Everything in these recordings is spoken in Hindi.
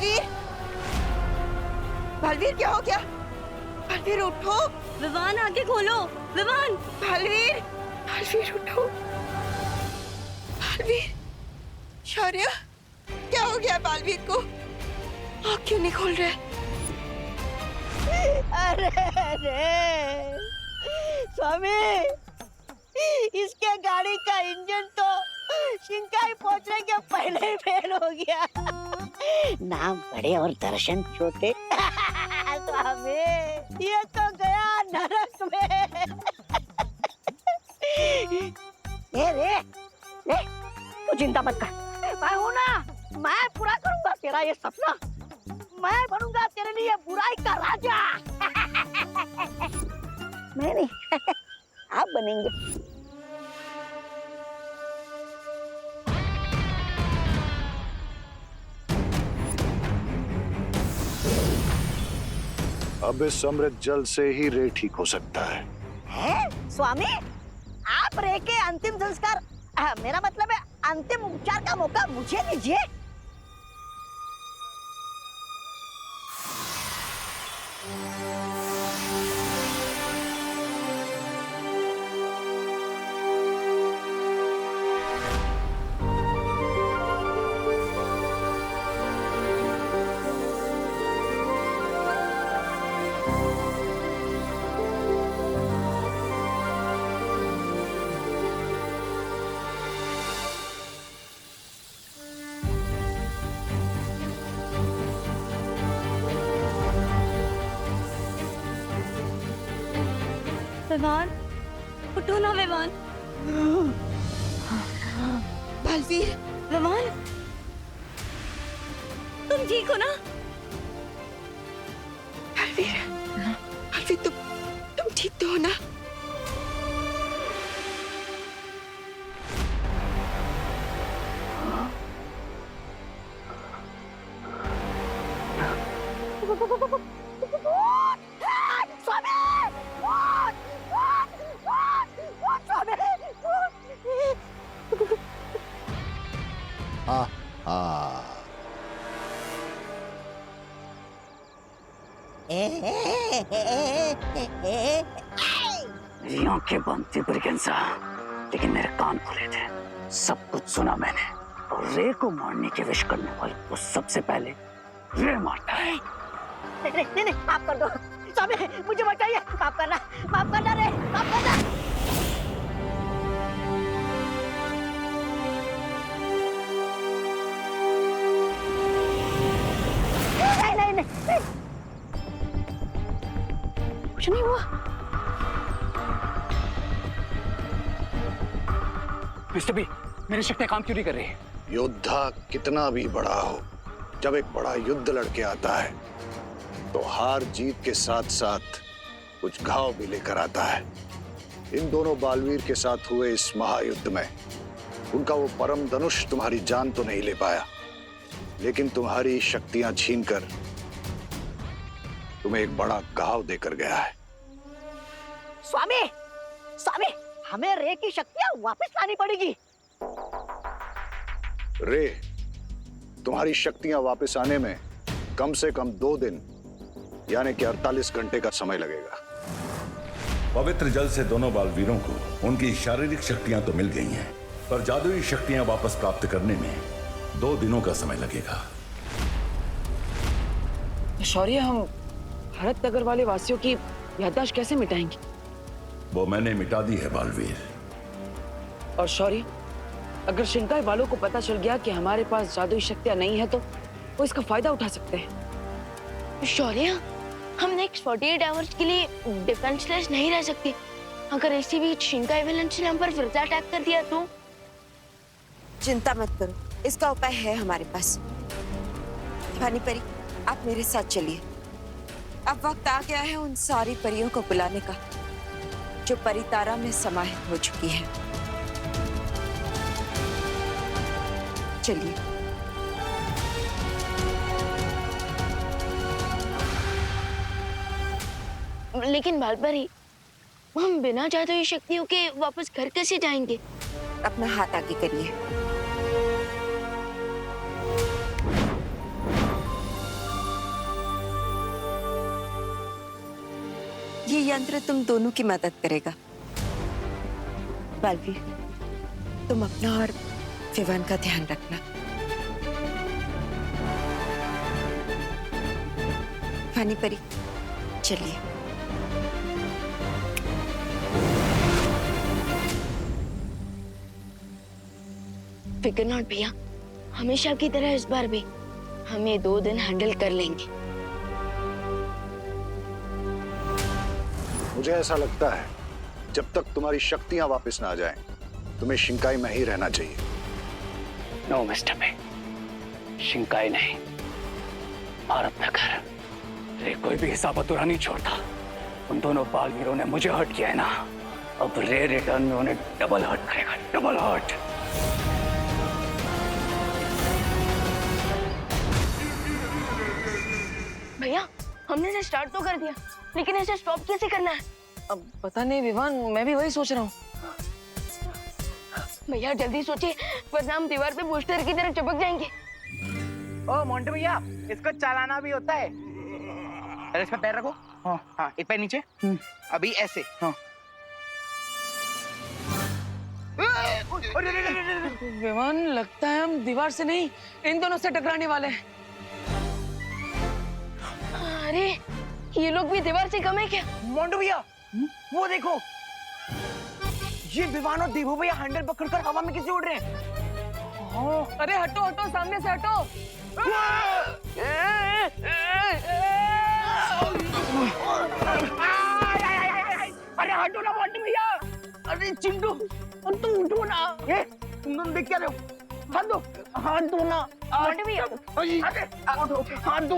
बालवीर, बालवीर क्या हो गया? बालवीर उठो। विवान आंखें खोलो। विवान। बालवीर, बालवीर उठो। बालवीर, शौर्य क्या हो गया बालवीर को? आँख क्यों नहीं खोल रहे? अरे अरे स्वामी, इसके गाड़ी का इंजन तो शिंकाई पहुंचने के पहले ही फेल हो गया। नाम बड़े और दर्शन छोटे। स्वामी, ये तो गया नरक में। ये रे, तू चिंता मत कर, मैं हूं ना, मैं पूरा करूंगा तेरा ये सपना। मैं बनूंगा तेरे लिए बुराई का राजा। मैं नहीं, आप बनेंगे। अब इस अमृत जल से ही रे ठीक हो सकता है। स्वामी, आप रे के अंतिम संस्कार, मेरा मतलब है अंतिम उपचार का मौका मुझे दीजिए। विवान, उठो ना विवान। बालवीर, विवान, तुम ठीक हो ना? बालवीर, बालवीर तुम ठीक तो हो ना? हाँ हाँ, मेरी आंखें बंद थी ब्रिगेंसा, लेकिन मेरे कान खुले थे। सब कुछ सुना मैंने। और रे को मारने की विश करने वाले को सबसे पहले रे मारता है। नहीं, माफ कर दो स्वामी, मुझे बचाइए। माफ करना रे, माफ करना। नहीं, कुछ नहीं हुआ। मिस्टर बी, मेरी शक्तियां काम क्यों नहीं कर रही? योद्धा कितना भी बड़ा हो, जब एक बड़ा युद्ध लड़के आता है तो हार जीत के साथ साथ कुछ घाव भी लेकर आता है। इन दोनों बालवीर के साथ हुए इस महायुद्ध में उनका वो परम धनुष तुम्हारी जान तो नहीं ले पाया, लेकिन तुम्हारी शक्तियां छीनकर तुम्हें एक बड़ा घाव देकर गया है। स्वामी, हमें रे की शक्तियां वापस लानी पड़ेगी। रे, तुम्हारी शक्तियां वापस आने में कम से कम 2 दिन यानी कि 48 घंटे का समय लगेगा। पवित्र जल से दोनों बालवीरों को उनकी शारीरिक शक्तियां तो मिल गई हैं, पर जादुई शक्तियां वापस प्राप्त करने में 2 दिनों का समय लगेगा। शौर्य, हम भरत नगर वाले वासियों की याददाश्त कैसे मिटाएंगे? वो मैंने मिटा दी है बालवीर। और शौर्य, अगर शिंकाई वालों को पता चल गया कि हमारे पास जादुई शक्तियां नहीं है तो वो इसका फायदा उठा सकते हैं। शौर्य, हम नेक्स्ट 48 आवर्स के लिए डिफेंसलेस नहीं रह सकते। अगर इसी बीच शिंकाई विलेंस ने हम पर फिर से अटैक कर दिया तो? चिंता मत करो, इसका उपाय है हमारे पास। पानी परी, आप मेरे साथ चलिए। अब वक्त आ गया है उन सारी परियों को बुलाने का जो परितारा में समाहित हो चुकी है। चलिए। लेकिन बालपरी, हम बिना जादुई शक्तियों के वापस घर कैसे जाएंगे? अपना हाथ आगे करिए। ये यंत्र तुम दोनों की मदद करेगा। बालवीर, तुम अपना और विवान का ध्यान रखना। पानी परी, चलिए। फिकर नॉट भैया, हमेशा की तरह इस बार भी हम ये 2 दिन हैंडल कर लेंगे। मुझे ऐसा लगता है जब तक तुम्हारी शक्तियां वापस ना आ जाएं, तुम्हें शिंकाई में ही रहना चाहिए। नो मिस्टर बे, शिंकाई नहीं, भारत नगर। रे कोई भी हिसाब अधूरा नहीं छोड़ता। उन दोनों बालवीरों ने मुझे हर्ट किया है ना, अब रे रिटर्न में उन्हें डबल हर्ट करेगा, डबल हर्ट। भैया, हमने इसे स्टार्ट तो कर दिया, लेकिन इसे स्टॉप कैसे करना है? अब पता नहीं विवान, मैं भी वही सोच रहा हूँ। भैया जल्दी सोचिए, वरना हम दीवार पे पोस्टर की तरह चिपक जाएंगे। ओ मोंटू भैया, इसको चलाना भी होता है। अरे इसका पैर रखो। हाँ हाँ, एक पैर नीचे। अभी ऐसे। हाँ। विवान, लगता है हम दीवार से नहीं, इन दोनों से टकराने वाले हैं। अरे, ये लोग भी दीवार से कम है क्या? मोंटू भैया, वो देखो, ये विवान और देवू भैया हैंडल पकड़कर हवा में कैसे उड़ रहे हैं। अरे हटो हटो, सामने से हटो। अरे हटो ना मोंटू भैया। अरे चिंटू, तुम उठो ना। ये तुम दोनों देख क्या रहे हो? हाथ दो, हाथ दो ना। मोंटू भैया, हाथ दो।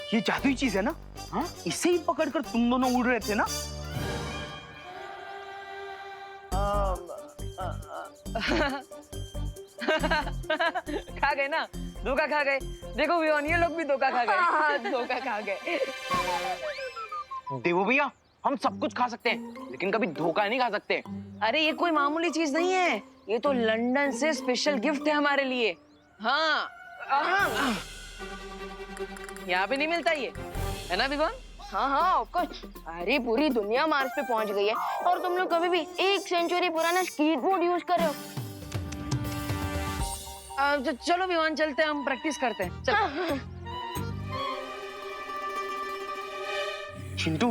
ये जादुई चीज है ना? हाँ, इसे ही पकड़कर तुम दोनों उड़ रहे थे ना? खा गए ना, धोखा खा गए। देखो विवान, ये लोग भी धोखा खा गए। धोखा खा गए। देवो भैया, हम सब कुछ खा सकते हैं, लेकिन कभी धोखा नहीं खा सकते। अरे ये कोई मामूली चीज नहीं है, ये तो लंदन से स्पेशल गिफ्ट है हमारे लिए। हाँ, यहाँ पे नहीं मिलता ये, है ना विवान? हाँ हाँ ऑफ कोर्स। अरे पूरी दुनिया मार्स पे पहुंच गई है और तुम लोग कभी भी 1 सेंचुरी पुराना स्कीट बोर्ड यूज कर रहे हो। चलो विवान, चलते हैं, हम प्रैक्टिस करते हैं। चलो। चिंटू,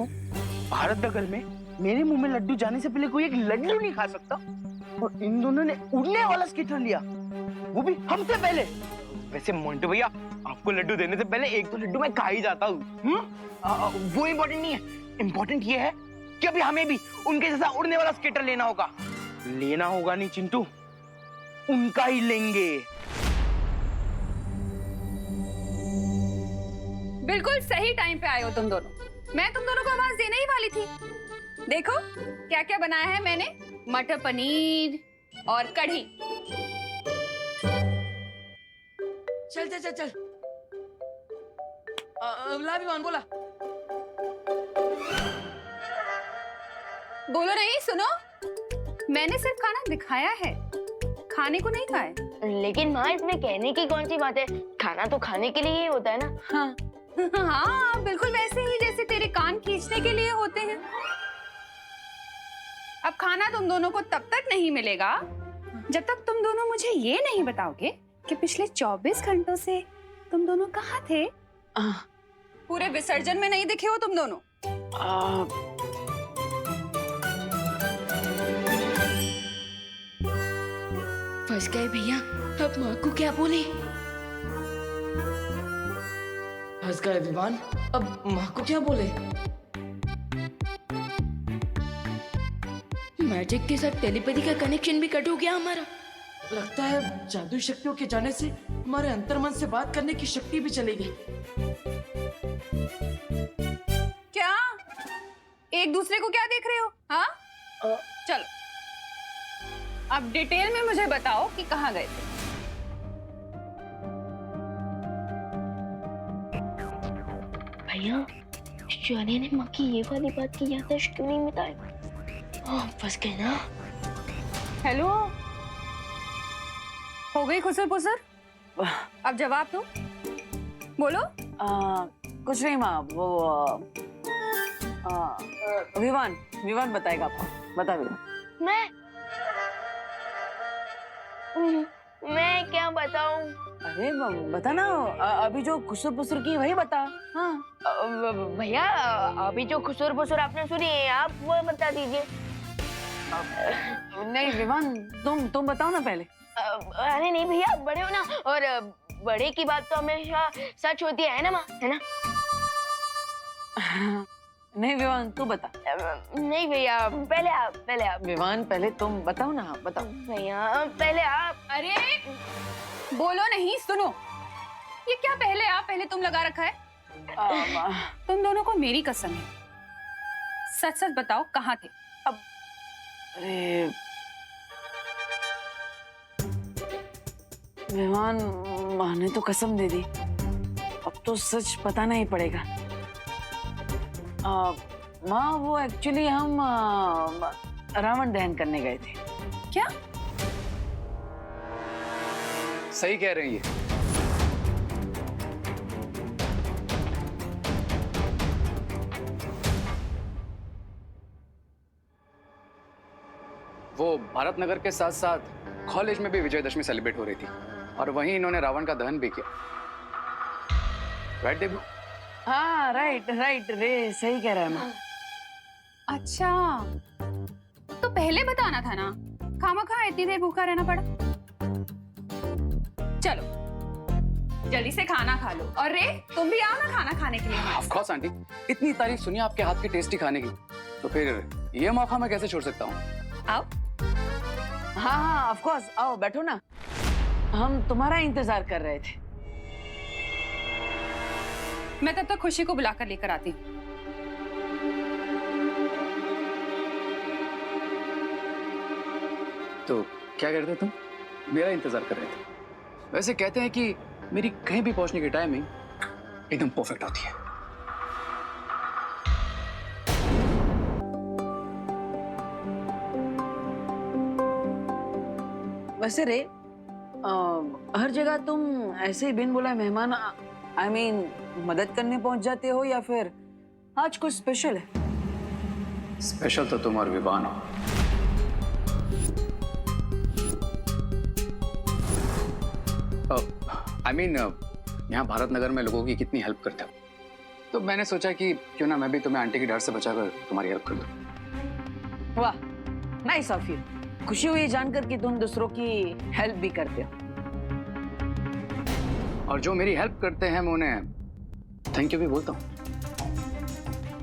भारत नगर में मेरे मुंह में लड्डू जाने से पहले कोई एक लड्डू नहीं खा सकता, और इन दोनों ने उड़ने वाला स्कीटर लिया, वो भी हमसे पहले। वैसे मोंटू भैया, आपको लड्डू देने से पहले एक तो लड्डू मैं खा ही जाता हूँ। वो इम्पोर्टेंट नहीं है, इम्पोर्टेंट ये है कि अभी हमें भी उनके जैसा उड़ने वाला स्केटर लेना होगा। लेना होगा नहीं चिंटू, उनका ही लेंगे। बिल्कुल सही टाइम पे आए हो तुम दोनों। मैं तुम दोनों को आवाज देने ही वाली थी। देखो क्या क्या बनाया है मैंने, मटर पनीर और कढ़ी। चल चल चल चल। ला विवान, बोला। बोलो नहीं, सुनो, मैंने सिर्फ खाना दिखाया है, खाने को नहीं खाया। लेकिन माँ, इसमें कहने की कौन सी बात है, खाना तो खाने के लिए ही होता है ना। हाँ हाँ, बिल्कुल वैसे ही जैसे तेरे कान खींचने के लिए होते हैं। अब खाना तुम दोनों को तब तक नहीं मिलेगा जब तक तुम दोनों मुझे ये नहीं बताओगे कि पिछले 24 घंटों से तुम दोनों कहाँ थे। पूरे विसर्जन में नहीं दिखे हो तुम दोनों। फंस गए भैया, अब माँ को क्या बोले? फंस गए विवान, अब माँ को क्या बोले? मैजिक के साथ टेलीपैथी का कनेक्शन भी कट हो गया हमारा। लगता है जादुई शक्तियों के जाने से हमारे अंतर्मन से बात करने की शक्ति भी चली गई। क्या एक दूसरे को क्या देख रहे हो? हाँ, चलो अब डिटेल में मुझे बताओ कि कहाँ गए थे। भैया, शानी ने माँ की ये वाली बात की याददाश्त क्यों नहीं मिटाई? फंस गए ना। हेलो, हो गई खुसर पुसर? अब जवाब दो, बोलो। कुछ नहीं माँ, वो विवान विवान बताएगा आपको। बता विवान। मैं क्या बताऊं? अरे बता ना, अभी जो खुसर पुसर की वही बता। हाँ भैया, अभी जो खुसर पुसर आपने सुनी है, आप वो बता दीजिए। नहीं विवान, तुम बताओ ना पहले। अरे नहीं भैया, बड़े हो ना, और बड़े की बात तो हमेशा सच होती है ना माँ, है ना? नहीं विवान, तू बता। नहीं भैया, पहले आप। विवान पहले तुम बताओ ना, बताओ। भैया पहले आप। अरे बोलो नहीं, सुनो। ये क्या पहले आप पहले तुम लगा रखा है? तुम दोनों को मेरी कसम है, सच सच बताओ कहाँ थे? अरे विवान, माँ ने तो कसम दे दी, अब तो सच बताना ही पड़ेगा। माँ, वो एक्चुअली हम रावण दहन करने गए थे। क्या? सही कह रही है। वो भारत नगर के साथ साथ कॉलेज में भी विजयदशमी सेलिब्रेट हो रही थी, और वहीं इन्होंने रावण का दहन भी किया। राइट देबू? हाँ राइट रे, सही कह रहा है माँ। अच्छा, तो पहले बताना था ना, खामखा इतनी देर भूखा रहना पड़ा। चलो जल्दी से खाना खा लो, और रे तुम भी आओ ना खाना खाने के लिए। ऑफ कोर्स आंटी, इतनी तारीफ सुनी आपके हाथ की टेस्टी खाने की, तो फिर ये मौका मैं कैसे छोड़ सकता हूँ? आओ। हाँ ऑफ कोर्स, आओ बैठो ना, हम तुम्हारा इंतजार कर रहे थे। मैं तब तक खुशी को बुलाकर लेकर आती हूँ। तो क्या करते तुम? मेरा इंतजार कर रहे थे। वैसे कहते हैं कि मेरी कहीं भी पहुंचने की टाइमिंग एकदम परफेक्ट होती है। वैसे रे, हर जगह तुम ऐसे ही बिन बुलाए मेहमान, I mean, मदद करने पहुंच जाते हो, या फिर आज कुछ स्पेशल है? स्पेशल तो तुम और विवान हो। यहाँ भारत नगर में लोगों की कितनी हेल्प करते हो, तो मैंने सोचा कि क्यों ना मैं भी तुम्हें आंटी की डर से बचाकर तुम्हारी हेल्प कर दूं। वाह, नाइस ऑफ यू। खुशी हुई जानकर कि तुम दूसरों की हेल्प भी करते हो। और जो मेरी हेल्प करते हैं मैं उन्हें थैंक यू भी बोलता हूँ।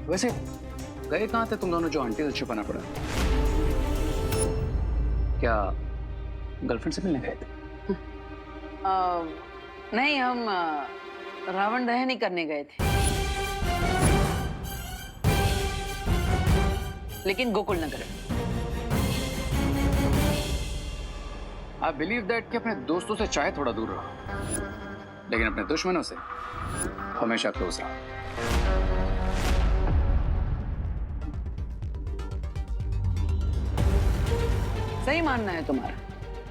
वैसे गए कहाँ थे तुम दोनों जो आंटी से छुपाना पड़ा? क्या गर्लफ्रेंड से मिलने गए थे? नहीं, हम रावण दहन ही करने गए थे, लेकिन गोकुल नगर। आई बिलीव दैट कि अपने दोस्तों से चाहे थोड़ा दूर रहो, लेकिन अपने दुश्मनों से हमेशा क्लोज रहो। सही मानना है तुम्हारा।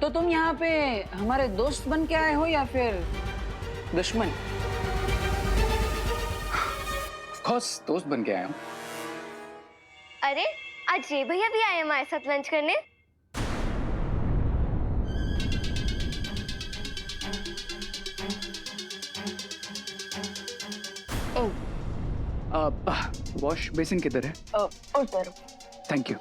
तो तुम यहाँ पे हमारे दोस्त बन के आए हो या फिर दुश्मन? ऑफ कोर्स दोस्त बन के आया हूँ। अरे आज रे भैया भी आए हमारे साथ लंच करने। वॉश बेसिन किधर है? उधर। Thank you.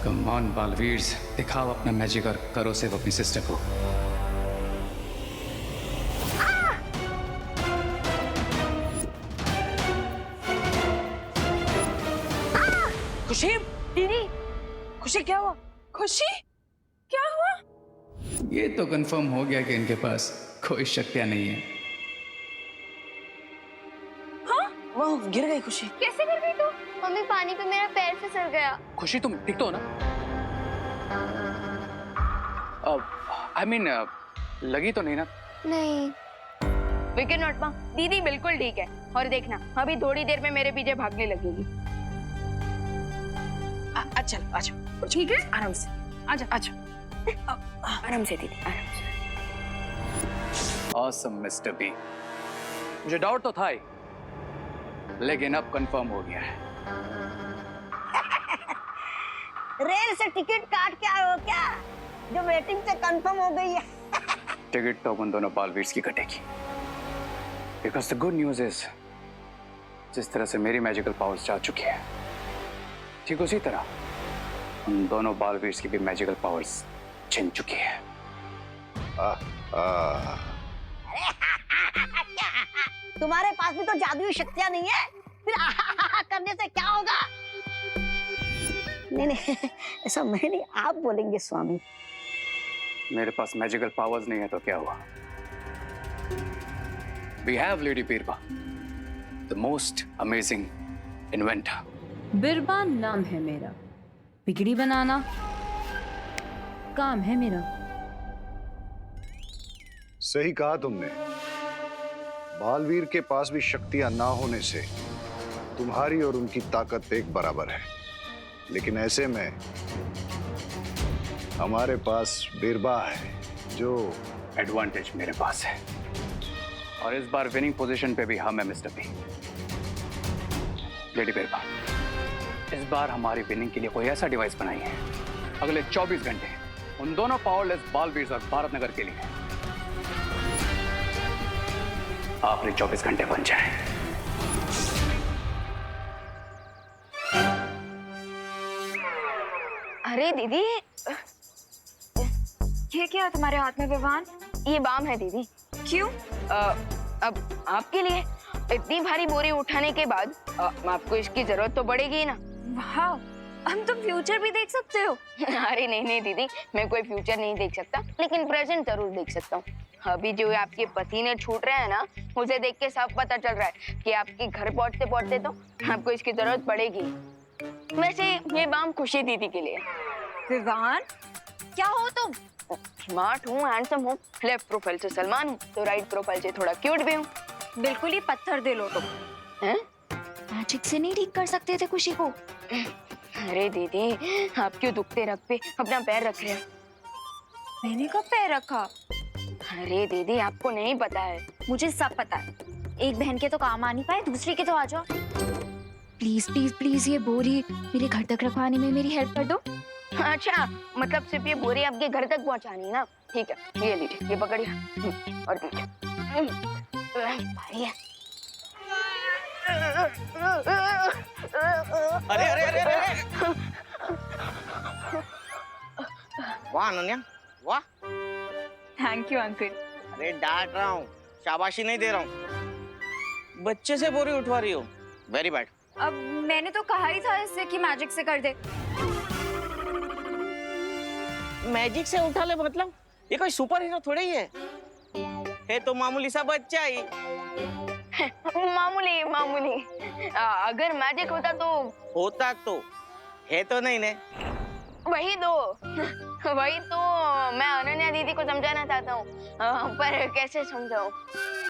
कम ऑन बालवीर्स, दिखाओ अपना मैजिक और करो सेव अपनी सिस्टर को। खुशी, दीदी, खुशी क्या हुआ? खुशी, क्या हुआ? ये तो कंफर्म हो गया कि इनके पास कोई शक्तियां नहीं है। वो गिर गई खुशी। कैसे गिर गई तू? मम्मी पानी पे मेरा पैर फिसल गया। खुशी तुम ठीक तो हो ना? I mean, लगी तो नहीं ना? नहीं। विकी नॉट माँ, दीदी बिल्कुल ठीक है। और देखना अभी थोड़ी देर में मेरे पीछे भागने लगेगी। अच्छा अच्छा ठीक है, आराम से। आजा अच्छा आराम से दीदी, आराम से। Awesome, Mr. B. मुझे डाउट तो था ही, लेकिन अब कंफर्म हो गया है। रेल से टिकट काट के आए हो क्या? जो वेटिंग से कंफर्म हो गई है। टिकट तो उन दोनों बालवीर्स की कटेगी। Because the good news is, जिस तरह से मेरी मैजिकल पावर्स जा चुकी है, ठीक उसी तरह उन दोनों बालवीर्स की भी मैजिकल पावर्स छिन चुकी है। तुम्हारे पास भी तो जादुई शक्तियां नहीं है, फिर करने से क्या होगा? नहीं नहीं, ऐसा मैं नहीं, आप बोलेंगे स्वामी। मेरे पास मैजिकल पावर्स नहीं है तो क्या हुआ? We have Lady Birba, the most amazing inventor. बिरबा नाम है मेरा, बिगड़ी बनाना काम है मेरा। सही कहा तुमने। बालवीर के पास भी शक्तियां ना होने से तुम्हारी और उनकी ताकत एक बराबर है, लेकिन ऐसे में हमारे पास बिरबा है जो एडवांटेज मेरे पास है, और इस बार विनिंग पोजीशन पे भी हम है मिस्टर बी। लेडी बिरबा, इस बार हमारी विनिंग के लिए कोई ऐसा डिवाइस बनाइए अगले 24 घंटे उन दोनों पावरलेस बालवीर और भारत नगर के लिए आखिरी 24 घंटे बन जाए। अरे दीदी, ये क्या है तुम्हारे हाथ में विवान? ये बाम है दीदी। क्यों? अब आपके लिए इतनी भारी बोरी उठाने के बाद आपको इसकी जरूरत तो पड़ेगी ही ना। वाह, हम तुम फ्यूचर भी देख सकते हो। अरे नहीं नहीं दीदी, मैं कोई फ्यूचर नहीं देख सकता, लेकिन प्रेजेंट जरूर देख सकता हूँ। अभी जो आपके पति ने छूट रहे हैं ना, उसे देख के साफ पता चल रहा है कि आपके घर पहुंचते पहुंचते तो आपको इसकी जरूरत पड़ेगी। वैसे ये बाम खुशी दीदी के लिए। विवान, क्या हो तुम? स्मार्ट हूँ, हैंडसम हूँ, लेफ्ट प्रोफाइल से सलमान हूँ तो राइट प्रोफाइल से थोड़ा क्यूट भी हूँ। बिल्कुल ही पत्थर दिल हो तुम। हैं? मैजिक से नहीं ठीक कर सकते थे खुशी को? अरे दीदी, आप क्यों दुखते रख पे अपना पैर रख रहे हैं? मैंने कब पैर रखा? अरे दीदी, आपको नहीं पता है। मुझे सब पता है। एक बहन के तो काम आ नहीं पाए, दूसरी के तो आ जाओ। प्लीज प्लीज प्लीज, ये बोरी मेरे घर तक रखवाने में मेरी हेल्प कर दो। अच्छा, मतलब सिर्फ ये बोरी आपके घर तक पहुंचानी है ना? ठीक है, ये लीजिए, ये पकड़िए और दीजिए। भारी है। अरे अरे अरे अरे, वाह अनन्या, वाह। Thank you uncle. अरे डांट रहा हूँ, शाबाशी नहीं दे रहा हूँ। बच्चे से बोरी उठवा रही हो, वेरी बैड। अब मैंने तो कहा ही था इससे कि मैजिक से कर दे। मैजिक से उठा ले मतलब? ये कोई सुपर हीरो थोड़ी है तो मामूली सा बच्चा ही। मामूली मामूली। अगर मैजिक होता तो है तो नहीं ने? वही तो मैं अनन्या दीदी को समझाना चाहता हूँ, पर कैसे समझाऊं?